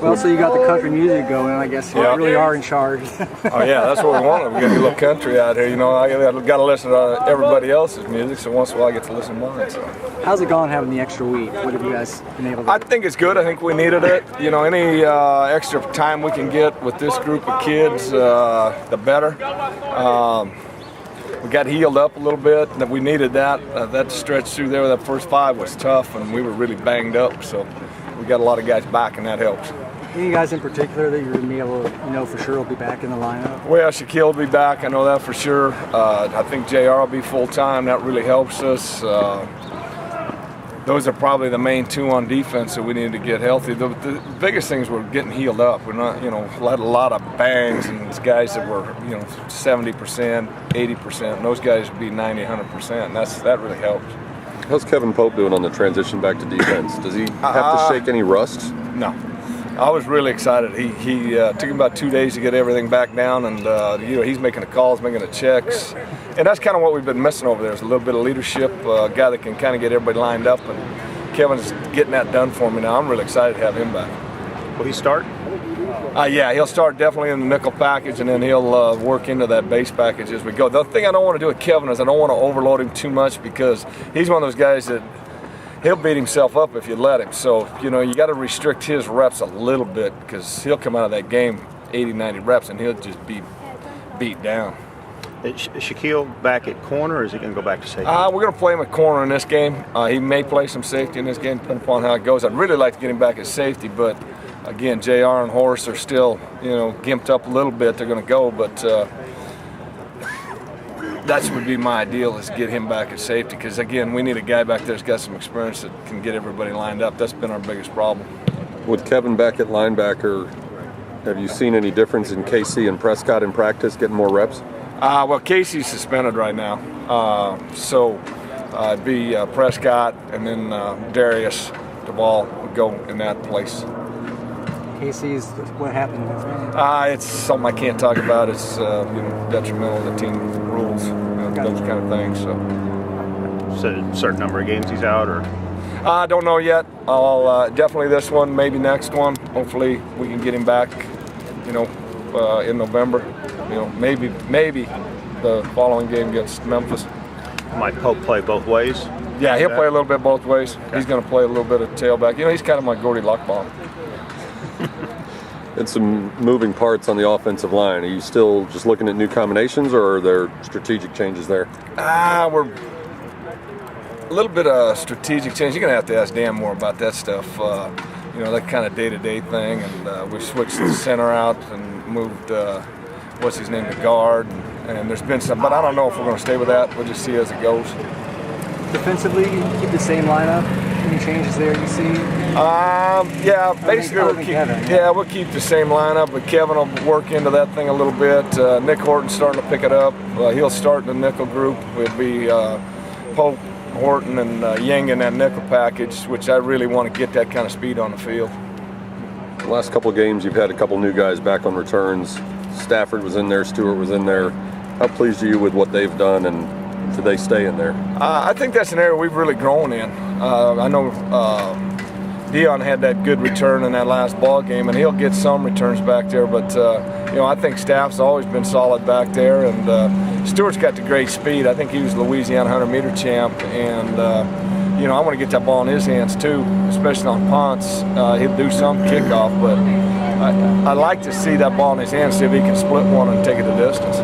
Well, so you got the country music going, I guess you really are in charge. Oh yeah, that's what we want. We got a little country out here. You know, I got to listen to everybody else's music, so once in a while I get to listen to mine. So. How's it gone having the extra week? What have you guys been able to do? I think it's good. I think we needed it. You know, any extra time we can get with this group of kids, the better. We got healed up a little bit, and we needed that. That stretch through there, that first 5 was tough, and we were really banged up. So we got a lot of guys back, and that helps. Any guys in particular that you're going to be able to know for sure will be back in the lineup? Well, Shaquille will be back. I know that for sure. I think JR will be full-time. That really helps us. Those are probably the main 2 on defense that we need to get healthy. The biggest things were getting healed up. We're not, you know, had a lot of bangs and guys that were, you know, 70%, 80%. And those guys would be 90, 100%. And that really helps. How's Kevin Pope doing on the transition back to defense? Does he have to shake any rust? No. I was really excited. He took him about 2 days to get everything back down, and you know, he's making the calls, making the checks, and that's kind of what we've been missing over there. Is a little bit of leadership, a guy that can kind of get everybody lined up, and Kevin's getting that done for me now. I'm really excited to have him back. Will he start? Yeah, he'll start definitely in the nickel package, and then he'll work into that base package as we go. The thing I don't want to do with Kevin is I don't want to overload him too much, because he's one of those guys that he'll beat himself up if you let him. So, you know, you got to restrict his reps a little bit, because he'll come out of that game 80, 90 reps, and he'll just be beat down. Is Shaquille back at corner, or is he going to go back to safety? We're going to play him at corner in this game. He may play some safety in this game, depending upon how it goes. I'd really like to get him back at safety, but again, JR and Horace are still, you know, gimped up a little bit. They're going to go, but that would be my ideal, is get him back at safety, because again, we need a guy back there that's got some experience that can get everybody lined up. That's been our biggest problem. With Kevin back at linebacker, have you seen any difference in Casey and Prescott in practice getting more reps? Well, Casey's suspended right now, so it'd be Prescott, and then Darius Duvall would go in that place. Casey's, what happened with him? It's something I can't talk about. It's you know, detrimental to team rules, you know, those kind of things. So a certain number of games he's out, or? I don't know yet. I'll definitely this one, maybe next one. Hopefully we can get him back, you know, in November. You know, maybe the following game against Memphis. Might Pope play both ways? Yeah, he'll play a little bit both ways. Okay. He's going to play a little bit of tailback. You know, he's kind of my Gordy Lockbaum. And some moving parts on the offensive line. Are you still just looking at new combinations, or are there strategic changes there? We're a little bit of strategic change. You're going to have to ask Dan more about that stuff. You know, that kind of day-to-day thing. And we switched the center out and moved, what's his name, to guard. And there's been some, but I don't know if we're going to stay with that. We'll just see as it goes. Defensively, you keep the same lineup? Any changes there you see? Yeah, basically we'll keep the same lineup, but Kevin will work into that thing a little bit. Nick Horton's starting to pick it up. He'll start in the nickel group. It'll be Pope, Horton, and Yang in that nickel package, which I really want to get that kind of speed on the field. The last couple of games, you've had a couple new guys back on returns. Stafford was in there, Stewart was in there. How pleased are you with what they've done, and should they stay in there? I think that's an area we've really grown in. I know Dion had that good return in that last ball game, and he'll get some returns back there. But you know, I think Staff's always been solid back there, and Stewart's got the great speed. I think he was Louisiana 100-meter champ, and you know, I want to get that ball in his hands too, especially on punts. He'll do some kickoff, but I like to see that ball in his hands, see if he can split one and take it the distance.